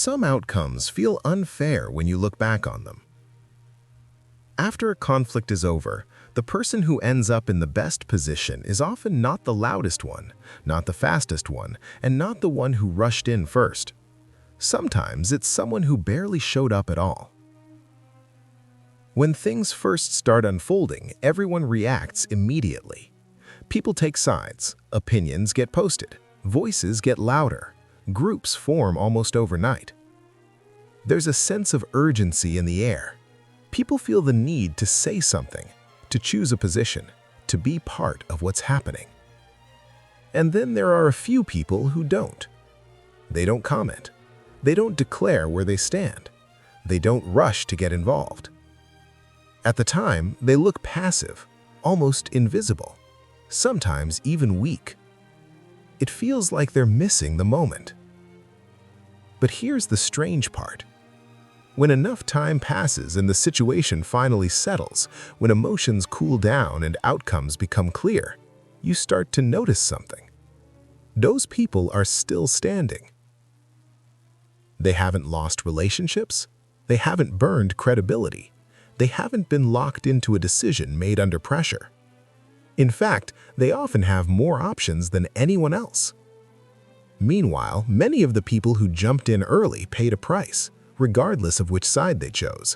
some outcomes feel unfair when you look back on them. After a conflict is over, the person who ends up in the best position is often not the loudest one, not the fastest one, and not the one who rushed in first. Sometimes it's someone who barely showed up at all. When things first start unfolding, everyone reacts immediately. People take sides, opinions get posted, voices get louder, groups form almost overnight. There's a sense of urgency in the air. People feel the need to say something, to choose a position, to be part of what's happening. And then there are a few people who don't. They don't comment. They don't declare where they stand. They don't rush to get involved. At the time, they look passive, almost invisible, sometimes even weak. It feels like they're missing the moment. But here's the strange part. When enough time passes and the situation finally settles, when emotions cool down and outcomes become clear, you start to notice something. Those people are still standing. They haven't lost relationships. They haven't burned credibility. They haven't been locked into a decision made under pressure. In fact, they often have more options than anyone else. Meanwhile, many of the people who jumped in early paid a price, regardless of which side they chose.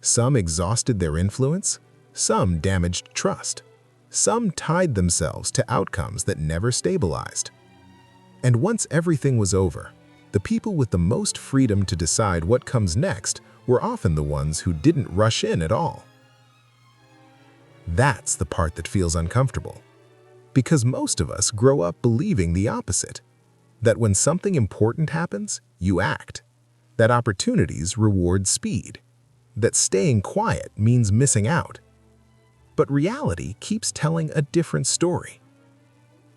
Some exhausted their influence, some damaged trust, some tied themselves to outcomes that never stabilized. And once everything was over, the people with the most freedom to decide what comes next were often the ones who didn't rush in at all. That's the part that feels uncomfortable, because most of us grow up believing the opposite, that when something important happens, you act, that opportunities reward speed, that staying quiet means missing out. But reality keeps telling a different story.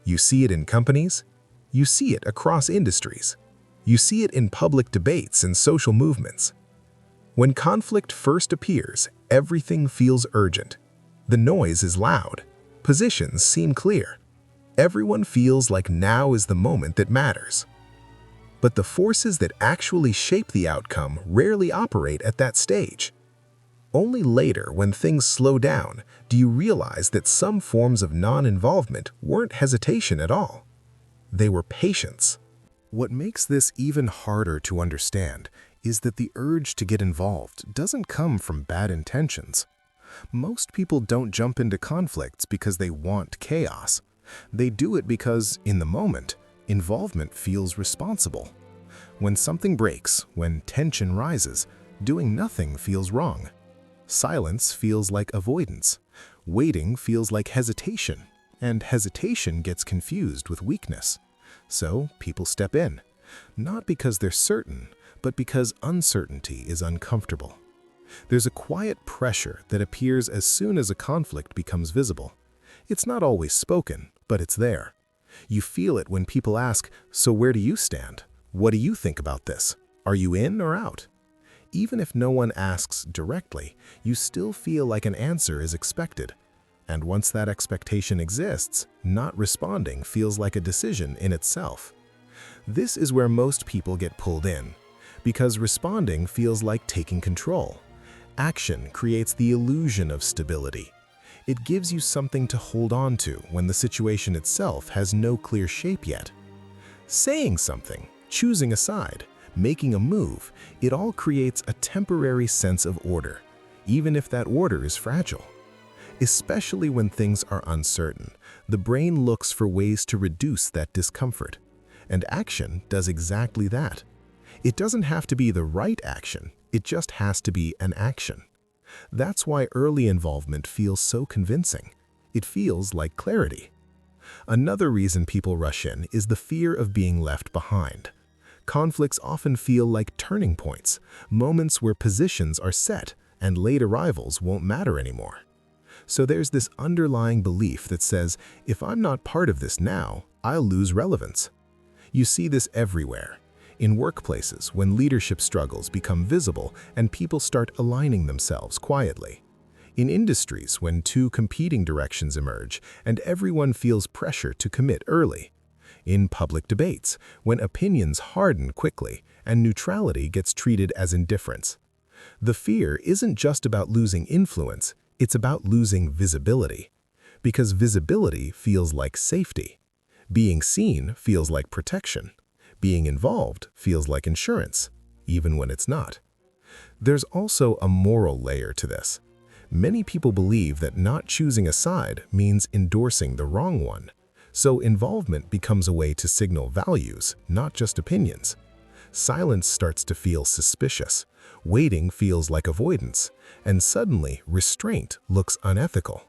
You see it in companies, you see it across industries, you see it in public debates and social movements. When conflict first appears, everything feels urgent. The noise is loud, positions seem clear. Everyone feels like now is the moment that matters. But the forces that actually shape the outcome rarely operate at that stage. Only later, when things slow down, do you realize that some forms of non-involvement weren't hesitation at all. They were patience. What makes this even harder to understand is that the urge to get involved doesn't come from bad intentions. Most people don't jump into conflicts because they want chaos. They do it because, in the moment, involvement feels responsible. When something breaks, when tension rises, doing nothing feels wrong. Silence feels like avoidance. Waiting feels like hesitation, and hesitation gets confused with weakness. So people step in, not because they're certain, but because uncertainty is uncomfortable. There's a quiet pressure that appears as soon as a conflict becomes visible. It's not always spoken, but it's there. You feel it when people ask, "So where do you stand? What do you think about this? Are you in or out?" Even if no one asks directly, you still feel like an answer is expected. And once that expectation exists, not responding feels like a decision in itself. This is where most people get pulled in, because responding feels like taking control. Action creates the illusion of stability. It gives you something to hold on to when the situation itself has no clear shape yet. Saying something, choosing a side, making a move, it all creates a temporary sense of order, even if that order is fragile. Especially when things are uncertain, the brain looks for ways to reduce that discomfort. And action does exactly that. It doesn't have to be the right action, it just has to be an action. That's why early involvement feels so convincing. It feels like clarity. Another reason people rush in is the fear of being left behind. Conflicts often feel like turning points, moments where positions are set and late arrivals won't matter anymore. So there's this underlying belief that says, if I'm not part of this now, I'll lose relevance. You see this everywhere. In workplaces, when leadership struggles become visible and people start aligning themselves quietly. In industries, when two competing directions emerge and everyone feels pressure to commit early. In public debates, when opinions harden quickly and neutrality gets treated as indifference. The fear isn't just about losing influence, it's about losing visibility. Because visibility feels like safety. Being seen feels like protection. Being involved feels like insurance, even when it's not. There's also a moral layer to this. Many people believe that not choosing a side means endorsing the wrong one. So involvement becomes a way to signal values, not just opinions. Silence starts to feel suspicious. Waiting feels like avoidance. And suddenly, restraint looks unethical.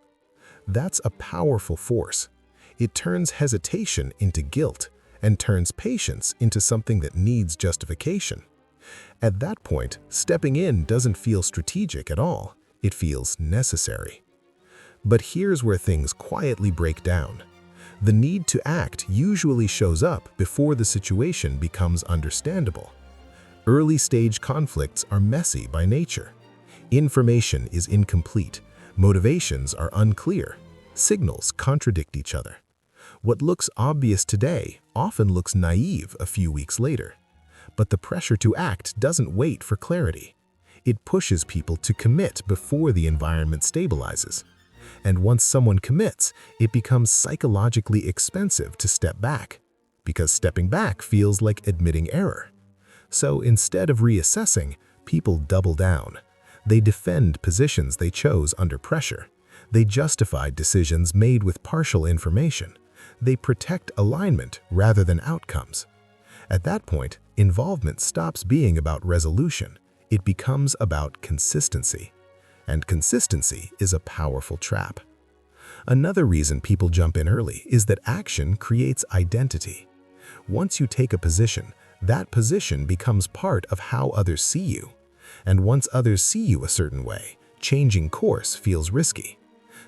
That's a powerful force. It turns hesitation into guilt and turns patience into something that needs justification. At that point, stepping in doesn't feel strategic at all. It feels necessary. But here's where things quietly break down. The need to act usually shows up before the situation becomes understandable. Early-stage conflicts are messy by nature. Information is incomplete. Motivations are unclear. Signals contradict each other. What looks obvious today often looks naive a few weeks later. But the pressure to act doesn't wait for clarity. It pushes people to commit before the environment stabilizes. And once someone commits, it becomes psychologically expensive to step back, because stepping back feels like admitting error. So instead of reassessing, people double down. They defend positions they chose under pressure. They justify decisions made with partial information. They protect alignment rather than outcomes. At that point, involvement stops being about resolution. It becomes about consistency. And consistency is a powerful trap. Another reason people jump in early is that action creates identity. Once you take a position, that position becomes part of how others see you. And once others see you a certain way, changing course feels risky.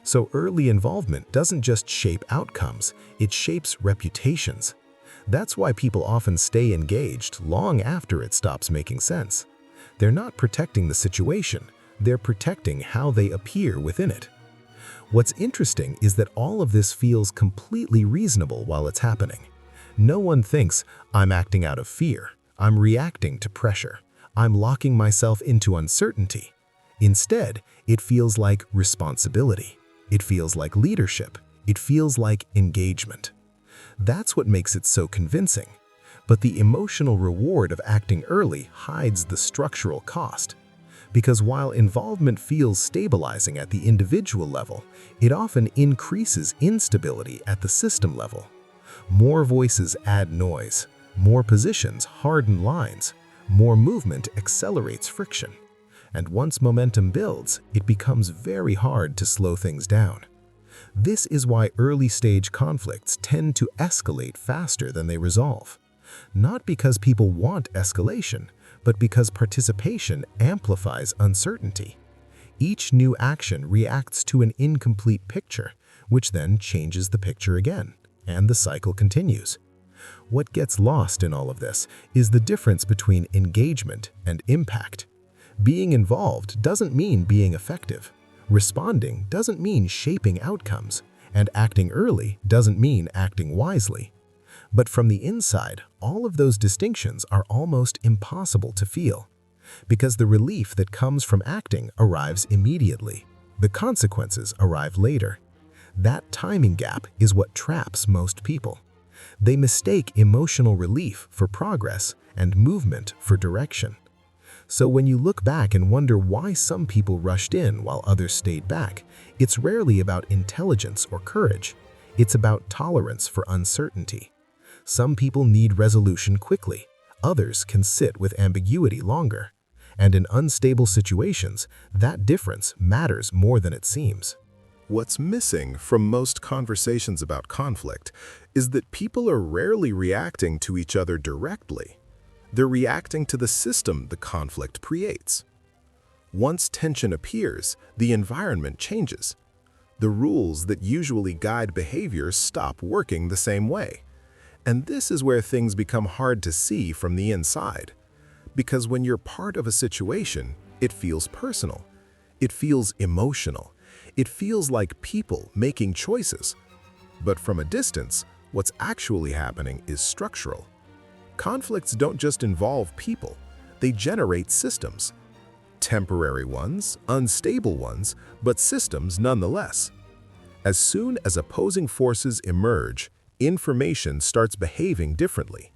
So early involvement doesn't just shape outcomes, it shapes reputations. That's why people often stay engaged long after it stops making sense. They're not protecting the situation, they're protecting how they appear within it. What's interesting is that all of this feels completely reasonable while it's happening. No one thinks, I'm acting out of fear, I'm reacting to pressure, I'm locking myself into uncertainty. Instead, it feels like responsibility. It feels like leadership. It feels like engagement. That's what makes it so convincing. But the emotional reward of acting early hides the structural cost. Because while involvement feels stabilizing at the individual level, it often increases instability at the system level. More voices add noise. More positions harden lines. More movement accelerates friction. And once momentum builds, it becomes very hard to slow things down. This is why early-stage conflicts tend to escalate faster than they resolve. Not because people want escalation, but because participation amplifies uncertainty. Each new action reacts to an incomplete picture, which then changes the picture again, and the cycle continues. What gets lost in all of this is the difference between engagement and impact. Being involved doesn't mean being effective. Responding doesn't mean shaping outcomes, and acting early doesn't mean acting wisely. But from the inside, all of those distinctions are almost impossible to feel, because the relief that comes from acting arrives immediately. The consequences arrive later. That timing gap is what traps most people. They mistake emotional relief for progress and movement for direction. So when you look back and wonder why some people rushed in while others stayed back, it's rarely about intelligence or courage. It's about tolerance for uncertainty. Some people need resolution quickly. Others can sit with ambiguity longer. And in unstable situations, that difference matters more than it seems. What's missing from most conversations about conflict is that people are rarely reacting to each other directly. They're reacting to the system the conflict creates. Once tension appears, the environment changes. The rules that usually guide behavior stop working the same way. And this is where things become hard to see from the inside. Because when you're part of a situation, it feels personal. It feels emotional. It feels like people making choices. But from a distance, what's actually happening is structural. Conflicts don't just involve people, they generate systems. Temporary ones, unstable ones, but systems nonetheless. As soon as opposing forces emerge, information starts behaving differently.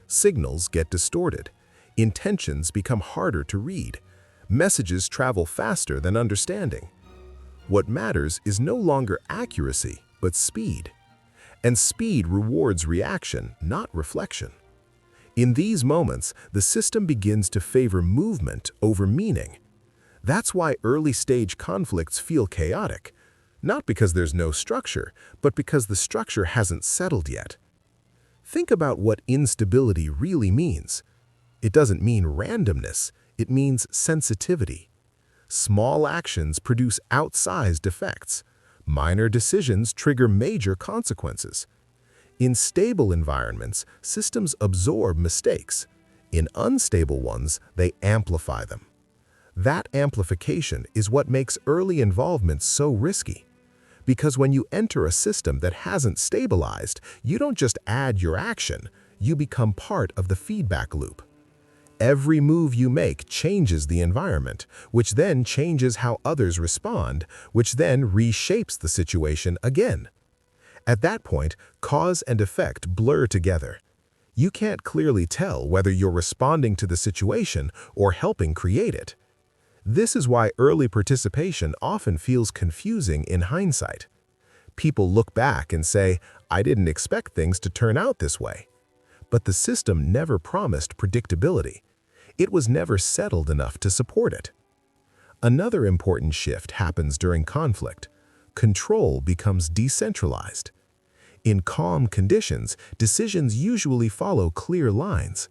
Signals get distorted. Intentions become harder to read. Messages travel faster than understanding. What matters is no longer accuracy, but speed. And speed rewards reaction, not reflection. In these moments, the system begins to favor movement over meaning. That's why early-stage conflicts feel chaotic, not because there's no structure, but because the structure hasn't settled yet. Think about what instability really means. It doesn't mean randomness, it means sensitivity. Small actions produce outsized effects. Minor decisions trigger major consequences. In stable environments, systems absorb mistakes. In unstable ones, they amplify them. That amplification is what makes early involvement so risky. Because when you enter a system that hasn't stabilized, you don't just add your action, you become part of the feedback loop. Every move you make changes the environment, which then changes how others respond, which then reshapes the situation again. At that point, cause and effect blur together. You can't clearly tell whether you're responding to the situation or helping create it. This is why early participation often feels confusing in hindsight. People look back and say, "I didn't expect things to turn out this way." But the system never promised predictability. It was never settled enough to support it. Another important shift happens during conflict. Control becomes decentralized. In calm conditions, decisions usually follow clear lines.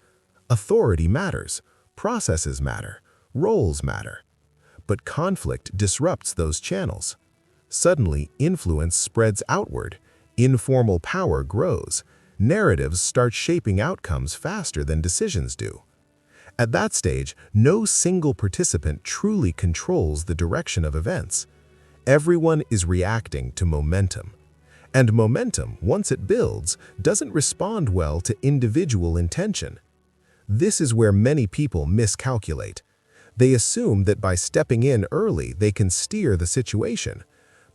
Authority matters, processes matter, roles matter. But conflict disrupts those channels. Suddenly, influence spreads outward, informal power grows, narratives start shaping outcomes faster than decisions do. At that stage, no single participant truly controls the direction of events. Everyone is reacting to momentum. And momentum, once it builds, doesn't respond well to individual intention. This is where many people miscalculate. They assume that by stepping in early, they can steer the situation.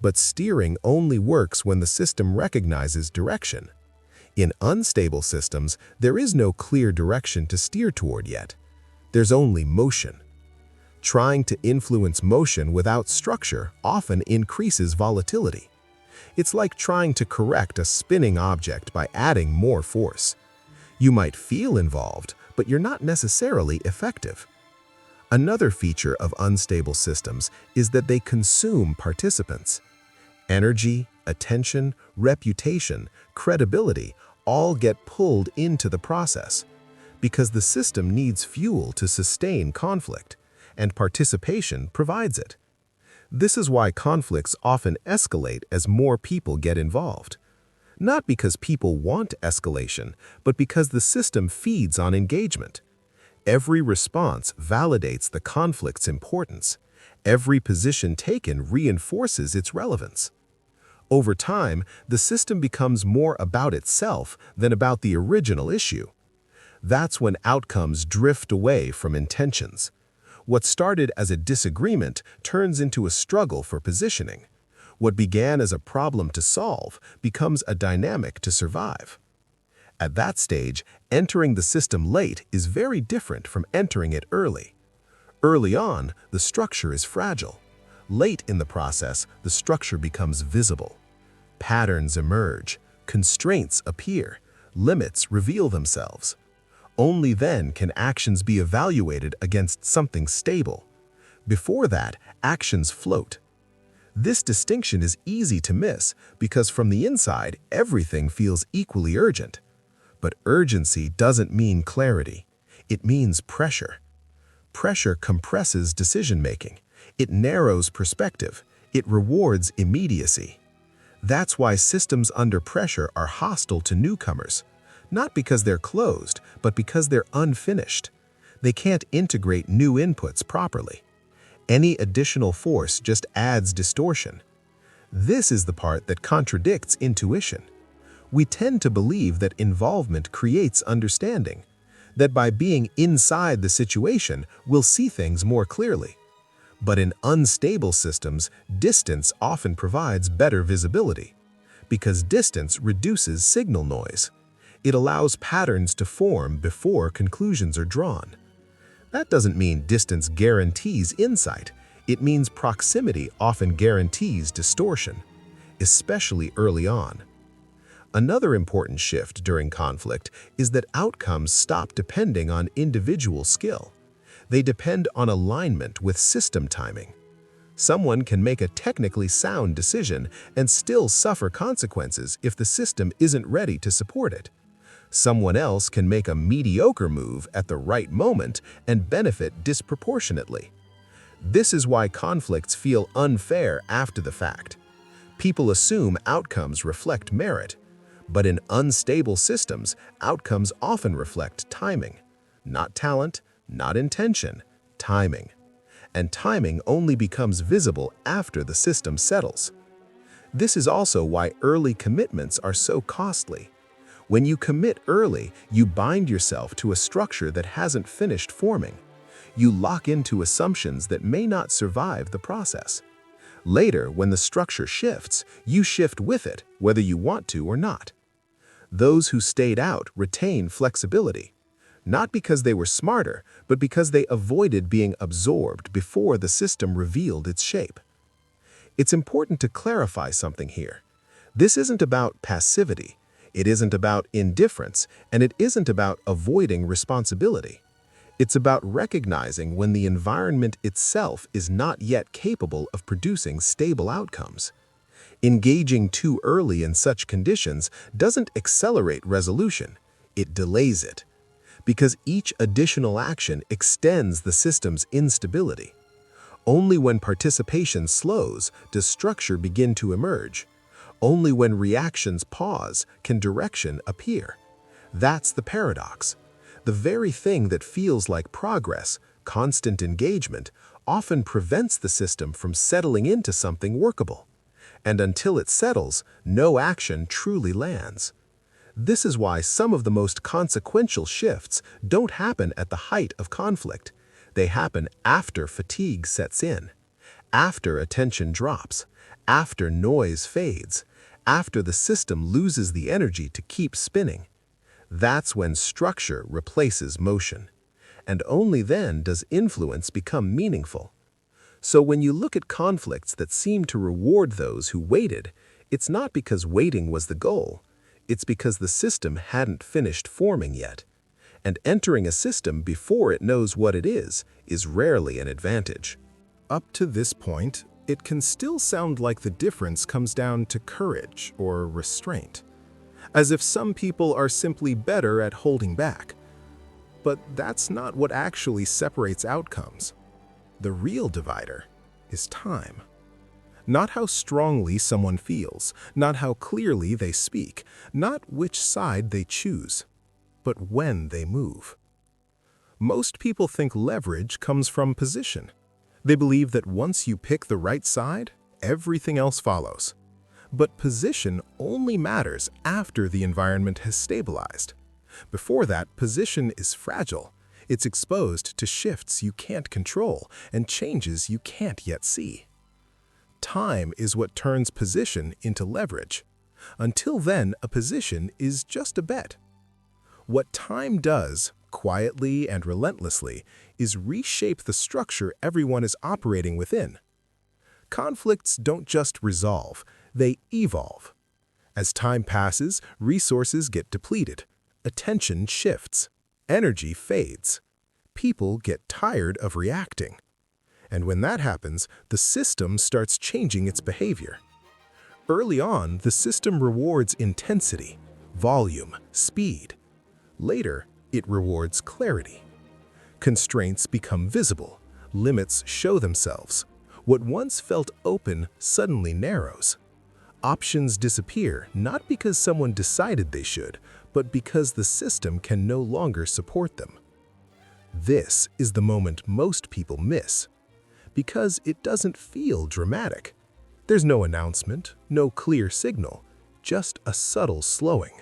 But steering only works when the system recognizes direction. In unstable systems, there is no clear direction to steer toward yet. There's only motion. Trying to influence motion without structure often increases volatility. It's like trying to correct a spinning object by adding more force. You might feel involved, but you're not necessarily effective. Another feature of unstable systems is that they consume participants. Energy, attention, reputation, credibility all get pulled into the process. Because the system needs fuel to sustain conflict, and participation provides it. This is why conflicts often escalate as more people get involved. Not because people want escalation, but because the system feeds on engagement. Every response validates the conflict's importance. Every position taken reinforces its relevance. Over time, the system becomes more about itself than about the original issue. That's when outcomes drift away from intentions. What started as a disagreement turns into a struggle for positioning. What began as a problem to solve becomes a dynamic to survive. At that stage, entering the system late is very different from entering it early. Early on, the structure is fragile. Late in the process, the structure becomes visible. Patterns emerge, constraints appear, limits reveal themselves. Only then can actions be evaluated against something stable. Before that, actions float. This distinction is easy to miss because from the inside, everything feels equally urgent. But urgency doesn't mean clarity. It means pressure. Pressure compresses decision-making. It narrows perspective. It rewards immediacy. That's why systems under pressure are hostile to newcomers. Not because they're closed, but because they're unfinished. They can't integrate new inputs properly. Any additional force just adds distortion. This is the part that contradicts intuition. We tend to believe that involvement creates understanding. that by being inside the situation, we'll see things more clearly. But in unstable systems, distance often provides better visibility, because distance reduces signal noise. It allows patterns to form before conclusions are drawn. That doesn't mean distance guarantees insight. It means proximity often guarantees distortion, especially early on. Another important shift during conflict is that outcomes stop depending on individual skill. They depend on alignment with system timing. Someone can make a technically sound decision and still suffer consequences if the system isn't ready to support it. Someone else can make a mediocre move at the right moment and benefit disproportionately. This is why conflicts feel unfair after the fact. People assume outcomes reflect merit, but in unstable systems, outcomes often reflect timing. Not talent, not intention, timing. And timing only becomes visible after the system settles. This is also why early commitments are so costly. When you commit early, you bind yourself to a structure that hasn't finished forming. You lock into assumptions that may not survive the process. Later, when the structure shifts, you shift with it, whether you want to or not. Those who stayed out retain flexibility, not because they were smarter, but because they avoided being absorbed before the system revealed its shape. It's important to clarify something here. This isn't about passivity, it isn't about indifference, and it isn't about avoiding responsibility. It's about recognizing when the environment itself is not yet capable of producing stable outcomes. Engaging too early in such conditions doesn't accelerate resolution, it delays it. Because each additional action extends the system's instability. Only when participation slows does structure begin to emerge. Only when reactions pause can direction appear. That's the paradox. The very thing that feels like progress, constant engagement, often prevents the system from settling into something workable. And until it settles, no action truly lands. This is why some of the most consequential shifts don't happen at the height of conflict. They happen after fatigue sets in, after attention drops, after noise fades, after the system loses the energy to keep spinning. That's when structure replaces motion. And only then does influence become meaningful. So when you look at conflicts that seem to reward those who waited, it's not because waiting was the goal. It's because the system hadn't finished forming yet. And entering a system before it knows what it is rarely an advantage. Up to this point, it can still sound like the difference comes down to courage or restraint, as if some people are simply better at holding back. But that's not what actually separates outcomes. The real divider is time. Not how strongly someone feels, not how clearly they speak, not which side they choose, but when they move. Most people think leverage comes from position. They believe that once you pick the right side, everything else follows. But position only matters after the environment has stabilized. Before that, position is fragile. It's exposed to shifts you can't control and changes you can't yet see. Time is what turns position into leverage. Until then, a position is just a bet. What time does, quietly and relentlessly, is reshape the structure everyone is operating within. Conflicts don't just resolve, they evolve. As time passes, resources get depleted, attention shifts, energy fades. People get tired of reacting. And when that happens, the system starts changing its behavior. Early on, the system rewards intensity, volume, speed. Later, it rewards clarity. Constraints become visible, limits show themselves. What once felt open suddenly narrows. Options disappear not because someone decided they should, but because the system can no longer support them. This is the moment most people miss, because it doesn't feel dramatic. There's no announcement, no clear signal, just a subtle slowing.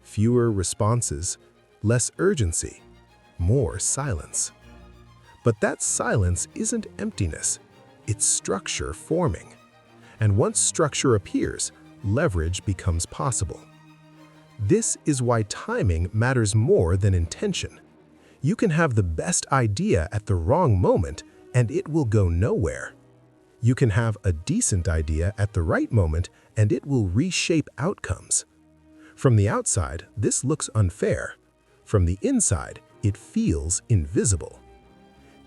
Fewer responses, less urgency, more silence. But that silence isn't emptiness, it's structure forming. And once structure appears, leverage becomes possible. This is why timing matters more than intention. You can have the best idea at the wrong moment and it will go nowhere. You can have a decent idea at the right moment and it will reshape outcomes. From the outside, this looks unfair. From the inside, it feels invisible.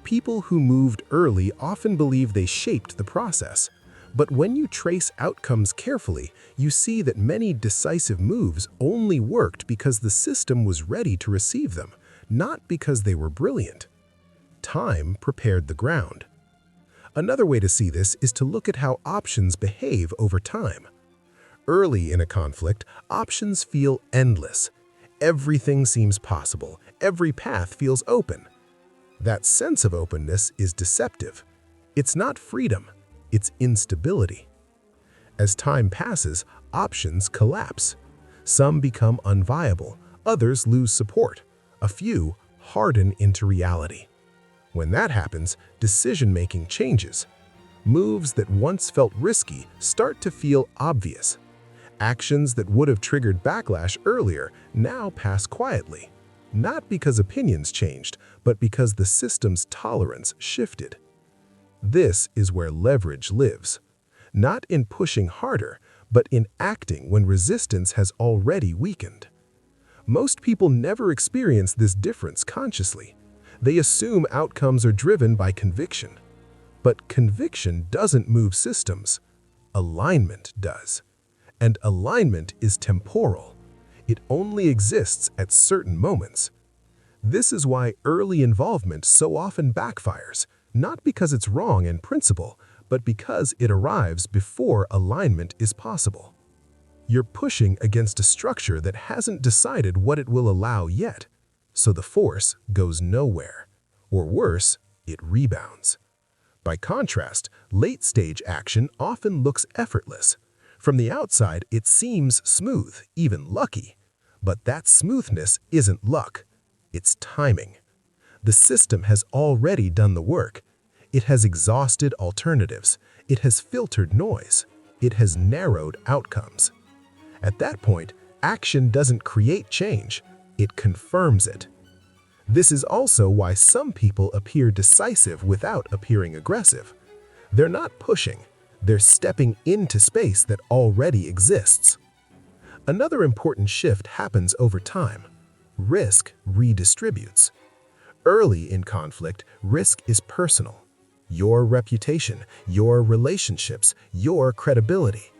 People who moved early often believe they shaped the process. But when you trace outcomes carefully, you see that many decisive moves only worked because the system was ready to receive them, not because they were brilliant. Time prepared the ground. Another way to see this is to look at how options behave over time. Early in a conflict, options feel endless. Everything seems possible. Every path feels open. That sense of openness is deceptive. It's not freedom. It's instability. As time passes, options collapse. Some become unviable, others lose support, a few harden into reality. When that happens, decision-making changes. Moves that once felt risky start to feel obvious. Actions that would have triggered backlash earlier now pass quietly, not because opinions changed, but because the system's tolerance shifted. This is where leverage lives, not in pushing harder, but in acting when resistance has already weakened. Most people never experience this difference consciously. They assume outcomes are driven by conviction. But conviction doesn't move systems. Alignment does. And alignment is temporal. It only exists at certain moments. This is why early involvement so often backfires. Not because it's wrong in principle, but because it arrives before alignment is possible. You're pushing against a structure that hasn't decided what it will allow yet, so the force goes nowhere. Or worse, it rebounds. By contrast, late-stage action often looks effortless. From the outside, it seems smooth, even lucky. But that smoothness isn't luck. It's timing. The system has already done the work. It has exhausted alternatives. It has filtered noise. It has narrowed outcomes. At that point, action doesn't create change. It confirms it. This is also why some people appear decisive without appearing aggressive. They're not pushing. They're stepping into space that already exists. Another important shift happens over time. Risk redistributes. Early in conflict, risk is personal. Your reputation, your relationships, your credibility.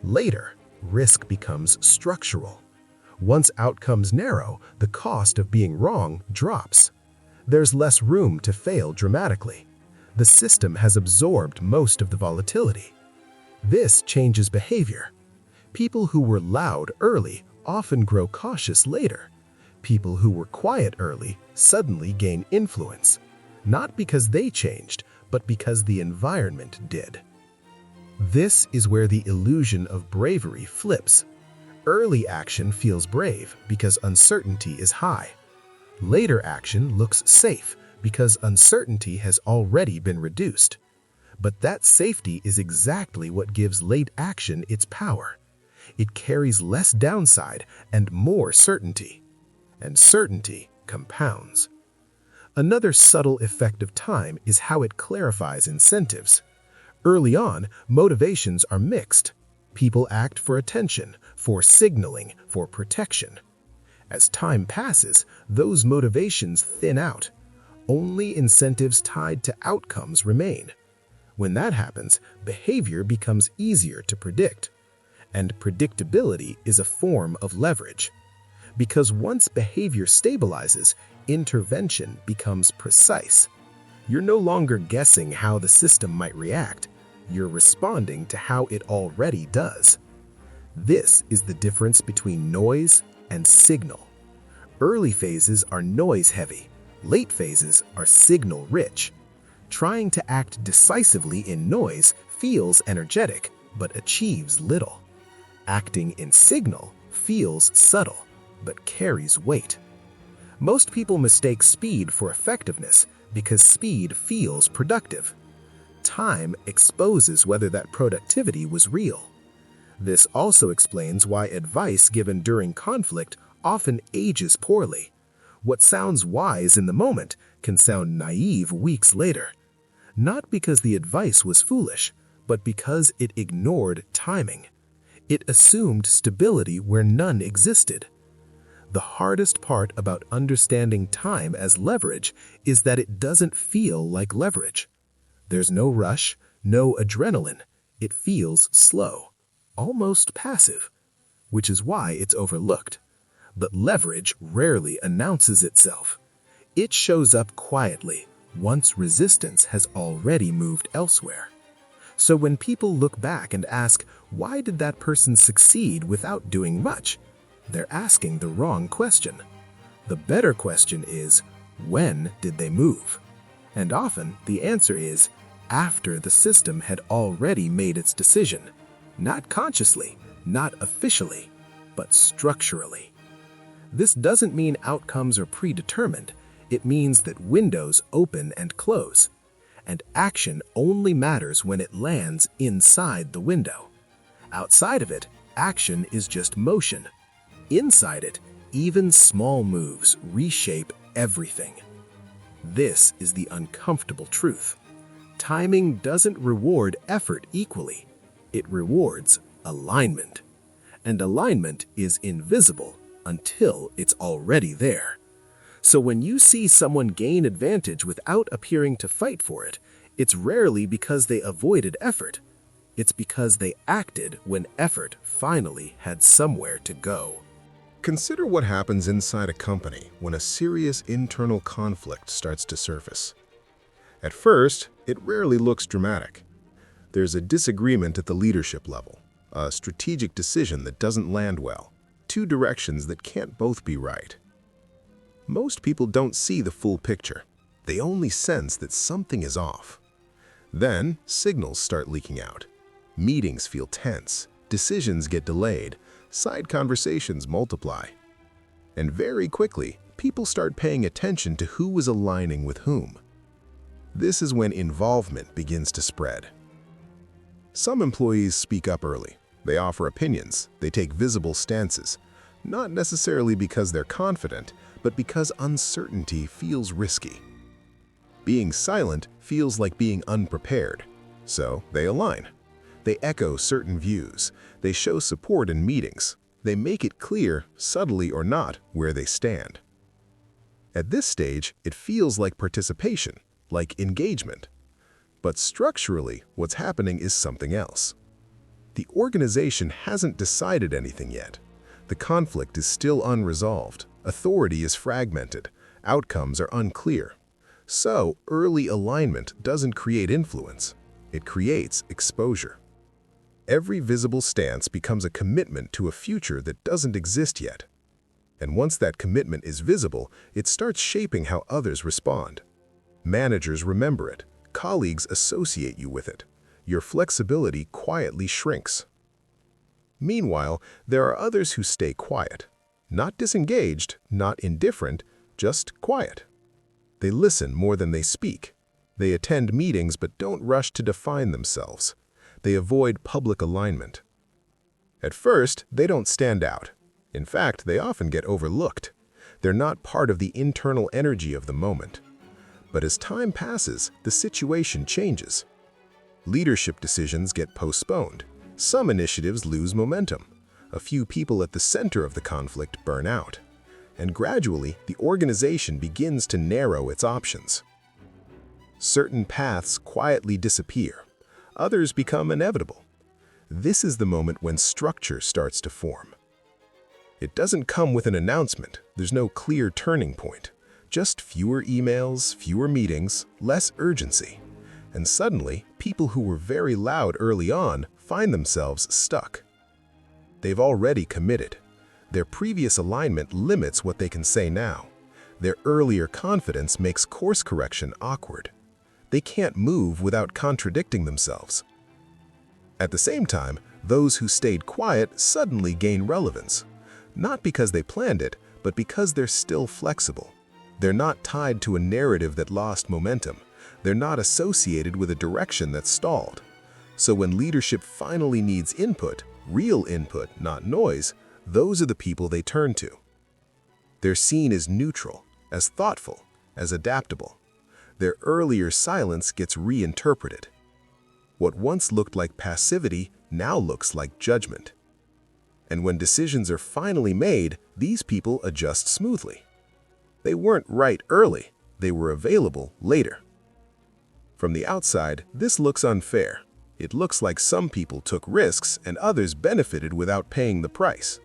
Later, risk becomes structural. Once outcomes narrow, the cost of being wrong drops. There's less room to fail dramatically. The system has absorbed most of the volatility. This changes behavior. People who were loud early often grow cautious later. People who were quiet early suddenly gain influence, not because they changed, but because the environment did. This is where the illusion of bravery flips. Early action feels brave because uncertainty is high. Later action looks safe because uncertainty has already been reduced. But that safety is exactly what gives late action its power. It carries less downside and more certainty. And certainty compounds. Another subtle effect of time is how it clarifies incentives. Early on, motivations are mixed. People act for attention, for signaling, for protection. As time passes, those motivations thin out. Only incentives tied to outcomes remain. When that happens, behavior becomes easier to predict. And predictability is a form of leverage. Because once behavior stabilizes, intervention becomes precise. You're no longer guessing how the system might react. You're responding to how it already does. This is the difference between noise and signal. Early phases are noise-heavy. Late phases are signal-rich. Trying to act decisively in noise feels energetic, but achieves little. Acting in signal feels subtle, but carries weight. Most people mistake speed for effectiveness because speed feels productive. Time exposes whether that productivity was real. This also explains why advice given during conflict often ages poorly. What sounds wise in the moment can sound naive weeks later. Not because the advice was foolish, but because it ignored timing. It assumed stability where none existed. The hardest part about understanding time as leverage is that it doesn't feel like leverage. There's no rush, no adrenaline. It feels slow, almost passive, which is why it's overlooked. But leverage rarely announces itself. It shows up quietly once resistance has already moved elsewhere. So when people look back and ask, why did that person succeed without doing much? They're asking the wrong question. The better question is, when did they move? And often the answer is, after the system had already made its decision. Not consciously, not officially, but structurally. This doesn't mean outcomes are predetermined. It means that windows open and close. And action only matters when it lands inside the window. Outside of it, action is just motion. Inside it, even small moves reshape everything. This is the uncomfortable truth. Timing doesn't reward effort equally. It rewards alignment. And alignment is invisible until it's already there. So when you see someone gain advantage without appearing to fight for it, it's rarely because they avoided effort. It's because they acted when effort finally had somewhere to go. Consider what happens inside a company when a serious internal conflict starts to surface. At first, it rarely looks dramatic. There's a disagreement at the leadership level, a strategic decision that doesn't land well, two directions that can't both be right. Most people don't see the full picture. They only sense that something is off. Then, signals start leaking out. Meetings feel tense, decisions get delayed, side conversations multiply. And very quickly, people start paying attention to who is aligning with whom. This is when involvement begins to spread. Some employees speak up early. They offer opinions, they take visible stances, not necessarily because they're confident, but because uncertainty feels risky. Being silent feels like being unprepared, so they align. They echo certain views, they show support in meetings, they make it clear, subtly or not, where they stand. At this stage, it feels like participation, like engagement. But structurally, what's happening is something else. The organization hasn't decided anything yet. The conflict is still unresolved, authority is fragmented, outcomes are unclear. So, early alignment doesn't create influence, it creates exposure. Every visible stance becomes a commitment to a future that doesn't exist yet. And once that commitment is visible, it starts shaping how others respond. Managers remember it, colleagues associate you with it. Your flexibility quietly shrinks. Meanwhile, there are others who stay quiet. Not disengaged, not indifferent, just quiet. They listen more than they speak. They attend meetings but don't rush to define themselves. They avoid public alignment. At first, they don't stand out. In fact, they often get overlooked. They're not part of the internal energy of the moment. But as time passes, the situation changes. Leadership decisions get postponed. Some initiatives lose momentum. A few people at the center of the conflict burn out. And gradually, the organization begins to narrow its options. Certain paths quietly disappear. Others become inevitable. This is the moment when structure starts to form. It doesn't come with an announcement. There's no clear turning point. Just fewer emails, fewer meetings, less urgency. And suddenly, people who were very loud early on find themselves stuck. They've already committed. Their previous alignment limits what they can say now. Their earlier confidence makes course correction awkward. They can't move without contradicting themselves. At the same time, those who stayed quiet suddenly gain relevance. Not because they planned it, but because they're still flexible. They're not tied to a narrative that lost momentum. They're not associated with a direction that stalled. So when leadership finally needs input, real input, not noise, those are the people they turn to. They're seen as neutral, as thoughtful, as adaptable. Their earlier silence gets reinterpreted. What once looked like passivity now looks like judgment. And when decisions are finally made, these people adjust smoothly. They weren't right early, they were available later. From the outside, this looks unfair. It looks like some people took risks and others benefited without paying the price.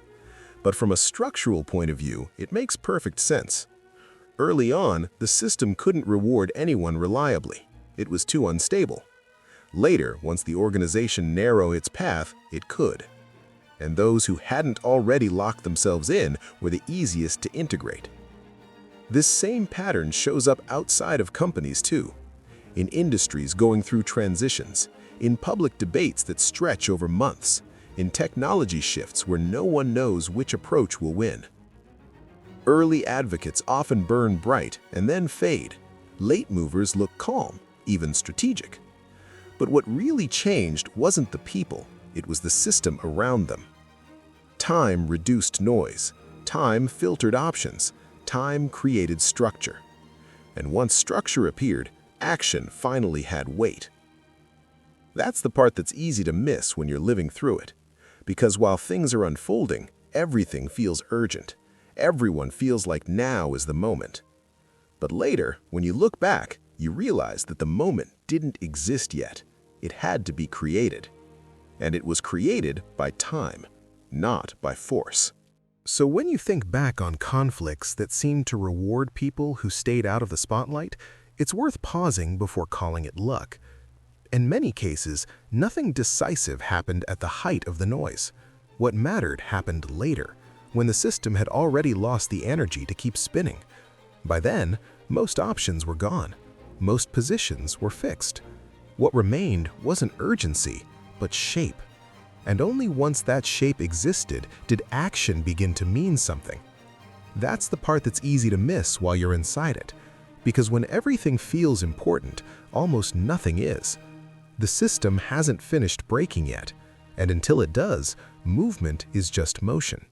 But from a structural point of view, it makes perfect sense. Early on, the system couldn't reward anyone reliably. It was too unstable. Later, once the organization narrowed its path, it could. And those who hadn't already locked themselves in were the easiest to integrate. This same pattern shows up outside of companies too, in industries going through transitions, in public debates that stretch over months, in technology shifts where no one knows which approach will win. Early advocates often burn bright and then fade. Late movers look calm, even strategic. But what really changed wasn't the people, it was the system around them. Time reduced noise, time filtered options, time created structure. And once structure appeared, action finally had weight. That's the part that's easy to miss when you're living through it. Because while things are unfolding, everything feels urgent. Everyone feels like now is the moment. But later, when you look back, you realize that the moment didn't exist yet. It had to be created. And it was created by time, not by force. So when you think back on conflicts that seemed to reward people who stayed out of the spotlight, it's worth pausing before calling it luck. In many cases, nothing decisive happened at the height of the noise. What mattered happened later, when the system had already lost the energy to keep spinning. By then, most options were gone. Most positions were fixed. What remained wasn't urgency, but shape. And only once that shape existed did action begin to mean something. That's the part that's easy to miss while you're inside it. Because when everything feels important, almost nothing is. The system hasn't finished breaking yet, and until it does, movement is just motion.